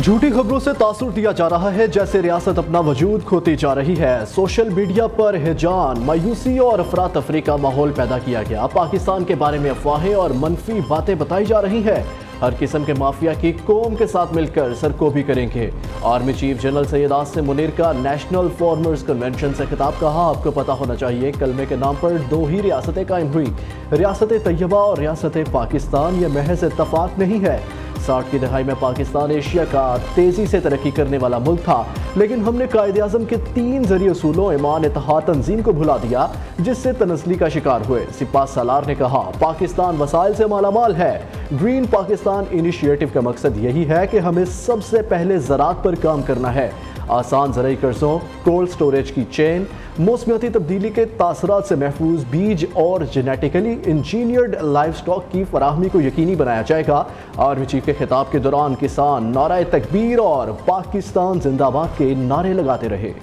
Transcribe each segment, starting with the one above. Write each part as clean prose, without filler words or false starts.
جھوٹی خبروں سے تاثر دیا جا رہا ہے جیسے ریاست اپنا وجود کھوتی جا رہی ہے۔ سوشل میڈیا پر ہیجان، مایوسی اور افراتفری کا ماحول پیدا کیا گیا۔ پاکستان کے بارے میں افواہیں اور منفی باتیں بتائی جا رہی ہیں۔ ہر قسم کے مافیا کی قوم کے ساتھ مل کر سرکوبی کریں گے۔ Army chief general Syed Asim Munir کا نیشنل فارمرز کنونشن سے خطاب کہا، آپ کو پتہ ہونا چاہیے کلمے کے نام پر دو ہی ریاستیں قائم ہوئی، ریاست طیبہ اور ریاست پاکستان۔ یہ محض اتفاق نہیں ہے۔ 60 کی دہائی میں پاکستان ایشیا کا تیزی سے ترقی کرنے والا ملک تھا، لیکن ہم نے قائد اعظم کے 3 ذریعہ اصولوں ایمان، اتحاد، تنظیم کو بھلا دیا، جس سے تنزلی کا شکار ہوئے۔ سپاہ سالار نے کہا، پاکستان وسائل سے مالا مال ہے۔ گرین پاکستان انیشیٹو کا مقصد یہی ہے کہ ہمیں سب سے پہلے زراعت پر کام کرنا ہے۔ آسان زرعی قرضوں، کولڈ سٹوریج کی چین، موسمیاتی تبدیلی کے تاثرات سے محفوظ بیج اور جینیٹیکلی انجینئرڈ لائف سٹاک کی فراہمی کو یقینی بنایا جائے گا۔ آرمی چیف کے خطاب کے دوران کسان نعرہ تکبیر اور پاکستان زندہ باد کے نعرے لگاتے رہے۔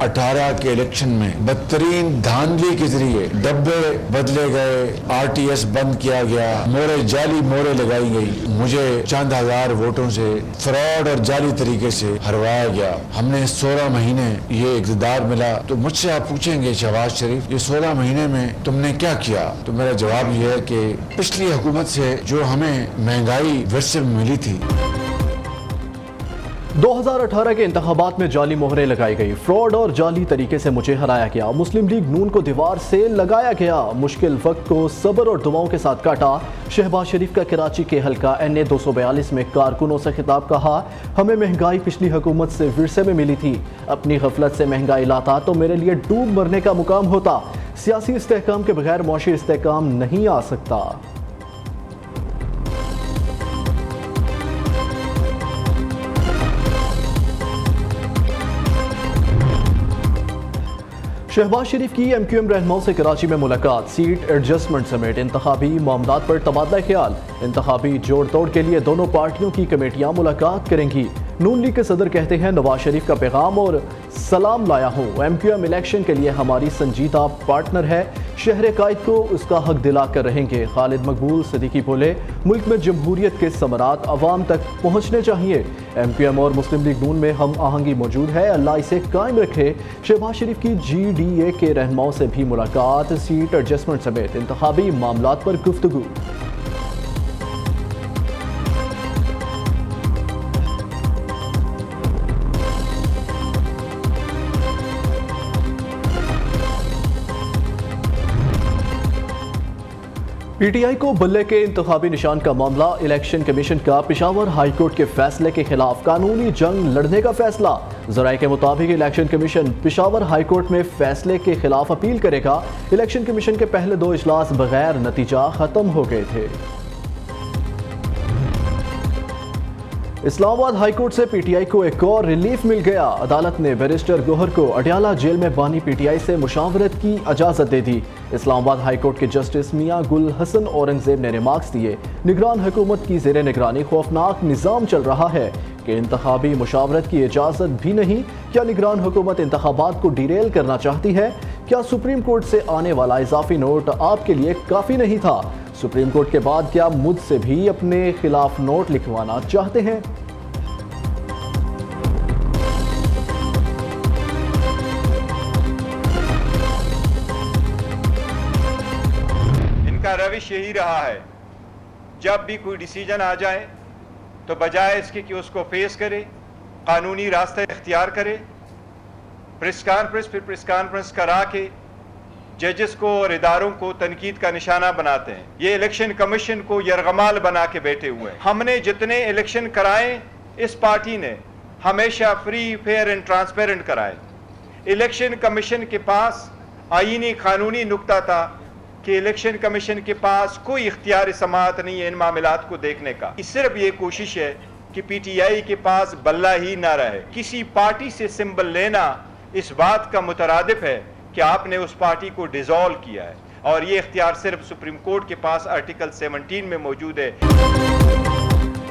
اٹھارہ کے الیکشن میں بدترین دھاندلی کے ذریعے ڈبے بدلے گئے، آر ٹی ایس بند کیا گیا، جعلی مورے لگائی گئی، مجھے چند ہزار ووٹوں سے فراڈ اور جعلی طریقے سے ہروایا گیا۔ ہم نے 16 مہینے یہ اقتدار ملا، تو مجھ سے آپ پوچھیں گے شہباز شریف یہ 16 مہینے میں تم نے کیا کیا؟ تو میرا جواب یہ ہے کہ پچھلی حکومت سے جو ہمیں مہنگائی ورثے میں ملی تھی۔ 2018 کے انتخابات میں جعلی مہریں لگائی گئی، فراڈ اور جعلی طریقے سے مجھے ہرایا گیا، مسلم لیگ نون کو دیوار سے لگایا گیا، مشکل وقت کو صبر اور دعاؤں کے ساتھ کاٹا۔ شہباز شریف کا کراچی کے حلقہ NA 242 میں کارکنوں سے خطاب، کہا ہمیں مہنگائی پچھلی حکومت سے ورثے میں ملی تھی، اپنی غفلت سے مہنگائی لاتا تو میرے لیے ڈوب مرنے کا مقام ہوتا۔ سیاسی استحکام کے بغیر معاشی استحکام نہیں آ سکتا۔ شہباز شریف کی MQM رہنماؤں سے کراچی میں ملاقات، سیٹ ایڈجسٹمنٹ سمیت انتخابی معاملات پر تبادلہ خیال۔ انتخابی جوڑ توڑ کے لیے دونوں پارٹیوں کی کمیٹیاں ملاقات کریں گی۔ نون لیگ کے صدر کہتے ہیں نواز شریف کا پیغام اور سلام لایا ہوں، MQM الیکشن کے لیے ہماری سنجیدہ پارٹنر ہے، شہر قائد کو اس کا حق دلا کر رہیں گے۔ خالد مقبول صدیقی بولے ملک میں جمہوریت کے ثمرات عوام تک پہنچنے چاہیے، MQM اور مسلم لیگ نون میں ہم آہنگی موجود ہے، اللہ اسے قائم رکھے۔ شہباز شریف کی GDA کے رہنماؤں سے بھی ملاقات، سیٹ ایڈجسٹمنٹ سمیت انتخابی معاملات پر گفتگو۔ PTI کو بلے کے انتخابی نشان کا معاملہ، الیکشن کمیشن کا پشاور ہائی کورٹ کے فیصلے کے خلاف قانونی جنگ لڑنے کا فیصلہ۔ ذرائع کے مطابق election commission Peshawar high court میں فیصلے کے خلاف اپیل کرے گا۔ الیکشن کمیشن کے پہلے 2 اجلاس بغیر نتیجہ ختم ہو گئے تھے۔ اسلام آباد ہائی کورٹ سے PTI کو ایک اور ریلیف مل گیا، عدالت نے بیرسٹر گوہر کو اڈیالہ جیل میں بانی PTI سے مشاورت کی اجازت دے دی۔ اسلام آباد ہائی کورٹ کے جسٹس میاں گل حسن اورنگزیب نے ریمارکس دیے، نگران حکومت کی زیر نگرانی خوفناک نظام چل رہا ہے کہ انتخابی مشاورت کی اجازت بھی نہیں۔ کیا نگران حکومت انتخابات کو ڈیریل کرنا چاہتی ہے؟ کیا سپریم کورٹ سے آنے والا اضافی نوٹ آپ کے لیے کافی نہیں تھا؟ سپریم کورٹ کے بعد کیا مجھ سے بھی اپنے خلاف نوٹ لکھوانا چاہتے ہیں؟ ان کا روش یہی رہا ہے، جب بھی کوئی ڈیسیجن آ جائے تو بجائے اس کے کہ اس کو فیس کرے، قانونی راستہ اختیار کرے، پریس کانفرنس کرا کے ججز کو اور اداروں کو تنقید کا نشانہ بناتے ہیں۔ یہ الیکشن کمیشن کو یرغمال بنا کے بیٹھے ہوئے ہیں۔ ہم نے جتنے الیکشن کرائے اس پارٹی نے ہمیشہ فری، فیئر اینڈ ٹرانسپیرنٹ کرائے۔ الیکشن کمیشن کے پاس آئینی قانونی نقطہ تھا کہ الیکشن کمیشن کے پاس کوئی اختیار سماعت نہیں ہے ان معاملات کو دیکھنے کا۔ صرف یہ کوشش ہے کہ PTI کے پاس بلہ ہی نہ رہے۔ کسی پارٹی سے سمبل لینا اس بات کا مترادف ہے کہ آپ نے اس پارٹی کو ڈیزالو کیا ہے، اور یہ اختیار صرف سپریم کورٹ کے پاس آرٹیکل 17 میں موجود ہے۔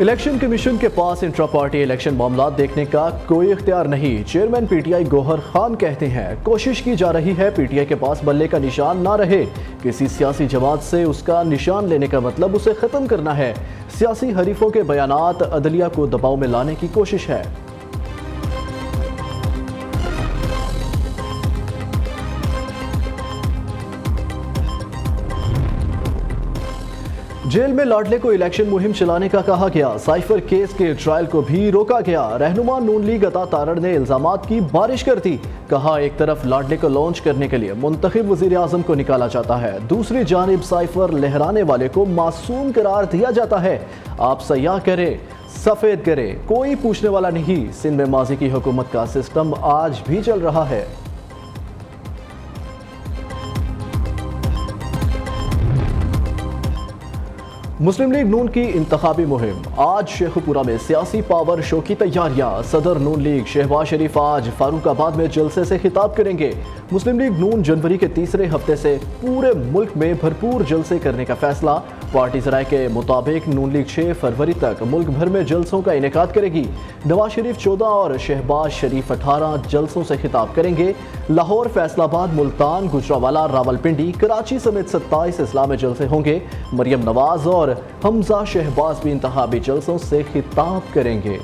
इलेक्शन कमीशन के पास इंट्रा पार्टी इलेक्शन मामला देखने का कोई इख्तियार नहीं। चेयरमैन पीटीआई गौहर खान कहते हैं कोशिश की जा रही है पीटीआई के पास बल्ले का निशान ना रहे। किसी सियासी जमात से उसका निशान लेने का मतलब उसे खत्म करना है। सियासी हरीफों के बयानात अदलिया को दबाव में लाने की कोशिश है। जेल में लाडले को इलेक्शन मुहिम चलाने का कहा गया। साइफर केस के ट्रायल को भी रोका गया। रहनुमा नून लीग अता तारड़ ने इल्जामात की बारिश कर दी। कहा एक तरफ लाडले को लॉन्च करने के लिए मुंतखब वजीर आजम को निकाला जाता है, दूसरी जानिब साइफर लहराने वाले को मासूम करार दिया जाता है। आप सयाह करें, सफेद करें, कोई पूछने वाला नहीं। सिंध में माजी की हुकूमत का सिस्टम आज भी चल रहा है। मुस्लिम लीग नून की इंतखाबी मुहिम। आज शेखुपुरा में सियासी पावर शो की तैयारियां। सदर नून लीग शहबाज शरीफ आज फारूकाबाद में जलसे से खिताब करेंगे। मुस्लिम लीग नून जनवरी के तीसरे हफ्ते से पूरे मुल्क में भरपूर जलसे करने का फैसला। पार्टी ज़राए के मुताबिक नून लीग 6 फरवरी तक मुल्क भर में जलसों का इनेकाद करेगी। नवाज शरीफ 14 और शहबाज शरीफ 18 जलसों से खिताब करेंगे। लाहौर, फैसलाबाद, मुल्तान, गुजरावाला, रावलपिंडी, कराची समेत 27 अजला में जलसे होंगे। मरियम नवाज और हमजा शहबाज भी इंतखाबी जलसों से खिताब करेंगे।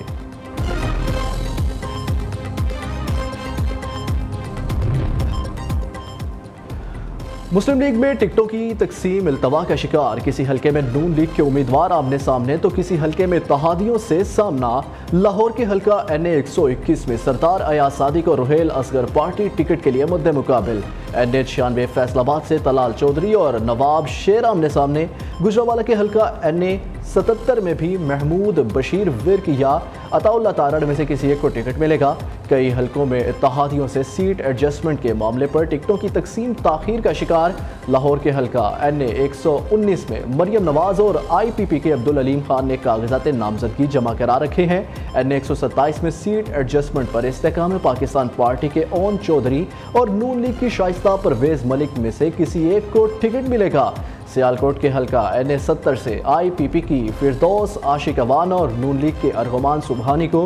मुस्लिम लीग में टिकटों की तकसीम इल्तवा का शिकार। किसी हलके में नून लीग के उम्मीदवार आमने सामने तो किसी हलके में इत्तेहादियों से सामना। लाहौर के हलका NA 121 में सरदार अयाज सादिक और रुहेल असगर पार्टी टिकट के लिए मुद्दे मुकाबिल। NA 96 फैसलाबाद से तलाल चौधरी और नवाब शेर आमने सामने। गुजरावाला के हलका NA 77 में भी महमूद बशीर विर्क या अताउल्ला तारड़ में से किसी एक को टिकट मिलेगा। कई हलकों में इत्तेहादियों से सीट एडजस्टमेंट के मामले पर टिकटों की तकसीम ताखीर का शिकार। लाहौर के हलका NA 119 में मरियम नवाज और IPP के अब्दुल अलीम खान ने कागजात नामजदगी जमा करा रखे हैं। NA 127 में सीट एडजस्टमेंट पर इस्तेकाम पाकिस्तान पार्टी के ओन चौधरी और नून लीग की शाइस्ता परवेज मलिक में से किसी एक को टिकट मिलेगा। सियालकोट के हलका NA 70 से IPP की फिरदौस आशिक अवान और नून लीग के अरगमान सुबहानी को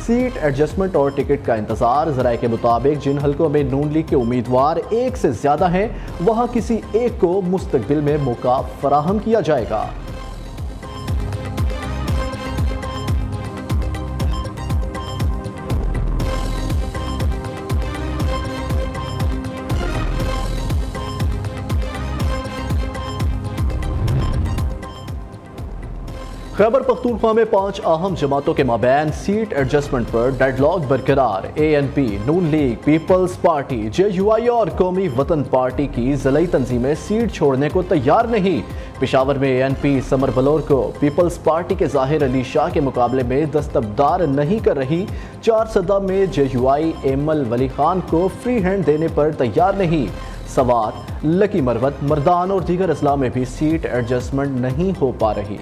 सीट एडजस्टमेंट और टिकट का इंतजार। ज़राए के मुताबिक जिन हलकों में नून लीग के उम्मीदवार एक से ज़्यादा हैं वहाँ किसी एक को मुस्तकबिल में मौका फराहम किया जाएगा। खैबर पख्तूनख्वा में 5 अहम जमातों के माबैन सीट एडजस्टमेंट पर डेडलॉक बरकरार। ANP, नून लीग, पीपल्स पार्टी, JUI और कौमी वतन पार्टी की ज़िलाई तंजीमें सीट छोड़ने को तैयार नहीं। पेशावर में ANP समर बलोर को पीपल्स पार्टी के ज़ाहिर अली शाह के मुकाबले में दस्तबदार नहीं कर रही। 4 सदा में JUI एमल वली खान को फ्री हैंड देने पर तैयार नहीं। सवात, लकी मरवत, मर्दान और दीगर अजला में भी सीट एडजस्टमेंट नहीं हो पा रही।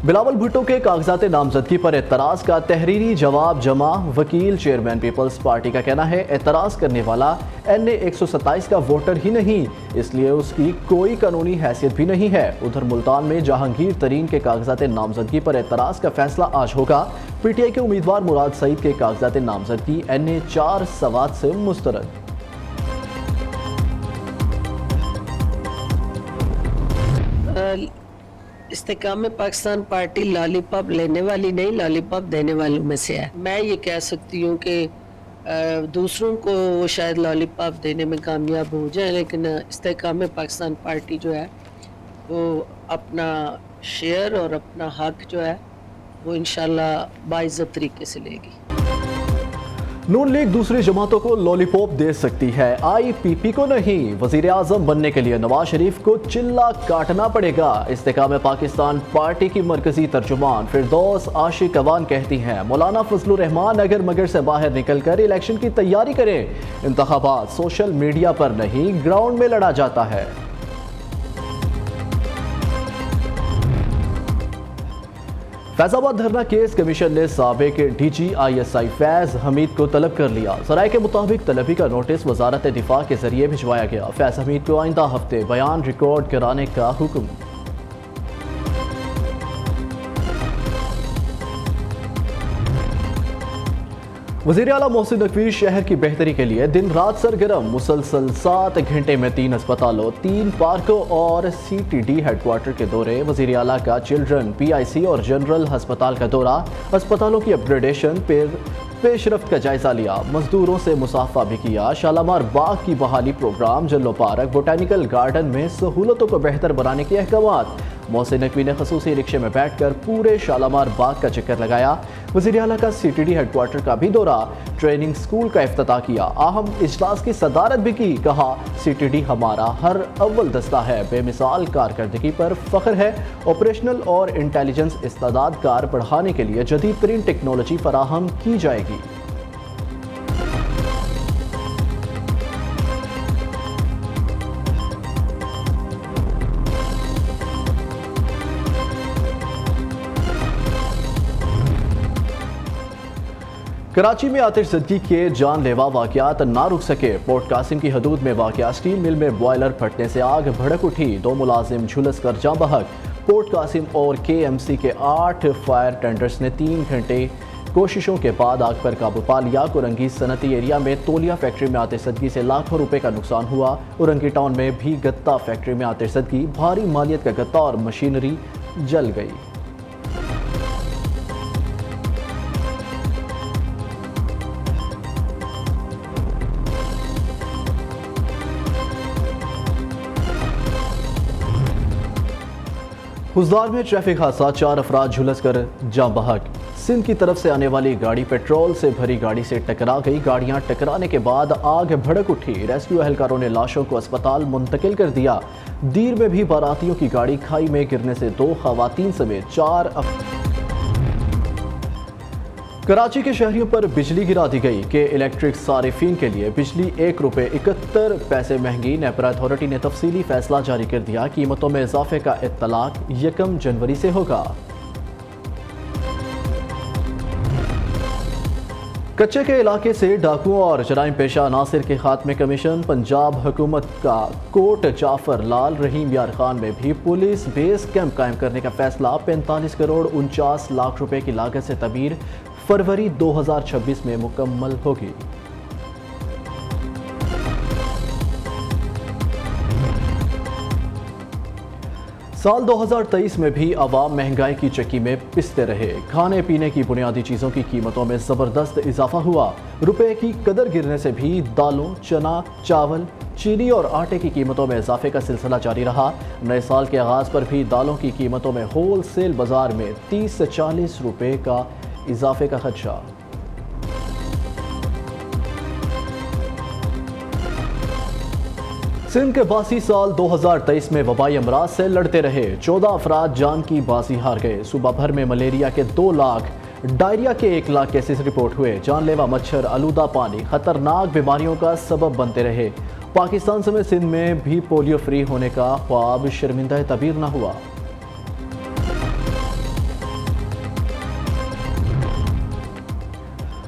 बिलावल भुट्टो के कागजात नामजदगी पर एतराज़ का तहरीरी जवाब जमा। वकील चेयरमैन पीपल्स पार्टी का कहना है एतराज़ करने वाला NA 127 का वोटर ही नहीं, इसलिए उसकी कोई कानूनी हैसियत भी नहीं है। उधर मुल्तान में जहांगीर तरीन के कागजात नामजदगी पर एतराज़ का फैसला आज होगा। PTI के उम्मीदवार मुराद सईद के कागजात नामजदगी NA 4 सवात से मुस्तरद। इस्तेकाम पाकिस्तान पार्टी लॉलीपॉप लेने वाली नहीं, लॉलीपॉप देने वालों में से है। मैं ये कह सकती हूँ कि दूसरों को वो शायद लॉलीपॉप देने में कामयाब हो जाए, लेकिन इस्तेकाम पाकिस्तान पार्टी जो है वो अपना शेयर और अपना हक जो है वो इंशाल्लाह बाइज़्ज़त तरीके से लेगी। नून लीग दूसरी जमातों को लॉलीपॉप दे सकती है, IPP को नहीं। वजीर आजम बनने के लिए नवाज शरीफ को चिल्ला काटना पड़ेगा। इस्तेकाम पाकिस्तान पार्टी की मरकजी तर्जुमान फिरदौस आशिक अवान कहती हैं मौलाना फजलुर रहमान अगर मगर से बाहर निकल कर इलेक्शन की तैयारी करें। इंतखाबात सोशल मीडिया पर नहीं ग्राउंड में लड़ा जाता है। फैज आबाद धरना केस कमीशन ने साबिक DGISI फैज हमीद को तलब कर लिया। ज़राए के मुताबिक तलबी का नोटिस वजारत दिफा के जरिए भिजवाया गया। फैज हमीद को आइंदा हफ्ते बयान रिकॉर्ड कराने का हुक्म। वज़ीर आला मोहसिन नकवी शहर की बेहतरी के लिए दिन रात सरगर्म, मुसलसल 7 घंटे में 3 अस्पतालों, 3 पार्कों और CTD हेडक्वार्टर के दौरे। वज़ीर आला का चिल्ड्रन, PIC और जनरल अस्पताल का दौरा, अस्पतालों की अपग्रेडेशन पर पेशरफ्त का जायजा लिया। मजदूरों से मुसाफा भी किया। शालामार बाग की बहाली प्रोग्राम, जल्लो पार्क, बोटानिकल गार्डन में सहूलतों को बेहतर बनाने के अहकामात। मोहसिन नकवी ने खसूसी रिक्शे में बैठकर पूरे शालामार बाग का चक्कर लगाया। वज़ीर आला का CTD हेडक्वार्टर का भी दौरा, ट्रेनिंग स्कूल का इफ्तिताह किया। अहम इजलास की सदारत भी की। कहा, CTD हमारा हर अव्वल दस्ता है, बेमिसाल कारकर्दगी पर फख्र है। ऑपरेशनल और इंटेलिजेंस इस्तादाद कार बढ़ाने के लिए जदीद तरीन टेक्नोलॉजी फराहम की जाएगी। कराची में आतिशज़दगी के जानलेवा वाक़यात ना रुक सके। पोर्ट कासिम की हदूद में वाक़या स्टील मिल में बॉयलर फटने से आग भड़क उठी। 2 मुलाजिम झुलस कर जाँ बहक। पोर्ट कासिम और KMC के 8 फायर टेंडर्स ने 3 घंटे कोशिशों के बाद आग पर काबू पा लिया। कुरंगी सनती एरिया में तोलिया फैक्ट्री में आतिशज़दगी से लाखों रुपए का नुकसान हुआ। उरंगी टाउन में भी गत्ता फैक्ट्री में आतिशज़दगी, भारी मालियत का गत्ता और मशीनरी जल गई। हुज़दार में ट्रैफिक हादसा, 4 अफराद झुलस कर जाँ बहक। सिंध की तरफ से आने वाली गाड़ी पेट्रोल से भरी गाड़ी से टकरा गई। गाड़ियां टकराने के बाद आग भड़क उठी। रेस्क्यू एहलकारों ने लाशों को अस्पताल मुंतकिल कर दिया। दीर में भी बारातियों की गाड़ी खाई में गिरने से 2 खवातीन समेत 4 कराची के शहरियों पर बिजली गिरा दी गई कि इलेक्ट्रिक सारिफीन के लिए बिजली ₹1.71 महंगी। नेपरा अथॉरिटी ने तफसीली फैसला जारी कर दिया। कीमतों में इजाफे का इत्तलाक 1 जनवरी से होगा। कच्चे के इलाके से डाकुओं और जराइम पेशा अनासिर के खात्मे कमीशन। पंजाब हुकूमत का कोट जाफर लाल रहीम यार खान में भी पुलिस बेस कैंप कायम करने का फैसला। 45 करोड़ 49 लाख रुपए की लागत से तमीर फरवरी 2026 में मुकम्मल होगी। साल 2023 में भी अवाम महंगाई की चक्की में पिसते रहे। खाने पीने की बुनियादी चीज़ों की कीमतों में ज़बरदस्त इजाफा हुआ। रुपए की कदर गिरने से भी दालों, चना, चावल, चीनी और आटे की कीमतों में इजाफे का सिलसिला जारी रहा। नए साल के आगाज़ पर भी दालों की कीमतों में होल सेल बाजार में 30 से 40 रुपए का इजाफे का खदशा। सिंध के बासी साल 2023 में वबाई अमराज से लड़ते रहे। 14 अफराद जान की बाजी हार गए। सूबा भर में मलेरिया के 2 लाख, डायरिया के 1 लाख केसेस रिपोर्ट हुए। जानलेवा मच्छर, आलूदा पानी खतरनाक बीमारियों का सबब बनते रहे। पाकिस्तान समेत सिंध में भी पोलियो फ्री होने का ख्वाब शर्मिंदा तबीर न हुआ।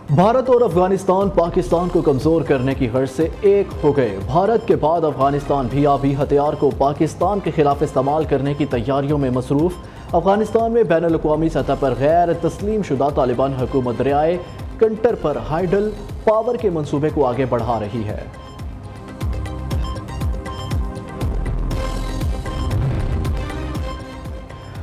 भारत और अफगानिस्तान पाकिस्तान को कमज़ोर करने की गर्ज से एक हो गए। भारत के बाद अफगानिस्तान भी आबी हथियार को पाकिस्तान के खिलाफ इस्तेमाल करने की तैयारियों में मसरूफ़। अफगानिस्तान में बैनुल अक़वामी सतह पर गैर तस्लीम शुदा तालिबान हुकूमत दरियाए कंटर पर हाइडल पावर के मंसूबे को आगे बढ़ा रही है।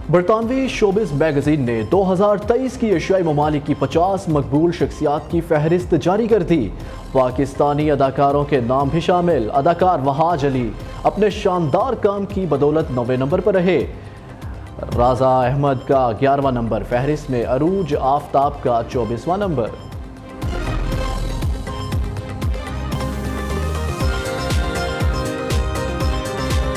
बरतानवी शोबिस मैगजीन ने 2023 की एशियाई ममालिक की 50 मकबूल शख्सियात की फहरिस्त जारी कर दी। पाकिस्तानी अदाकारों के नाम भी शामिल। अदाकार वहाज अली अपने शानदार काम की बदौलत 9वें नंबर पर रहे। राजा अहमद का 11वां नंबर, फहरिस्त में अरूज आफ्ताब का 24वां नंबर।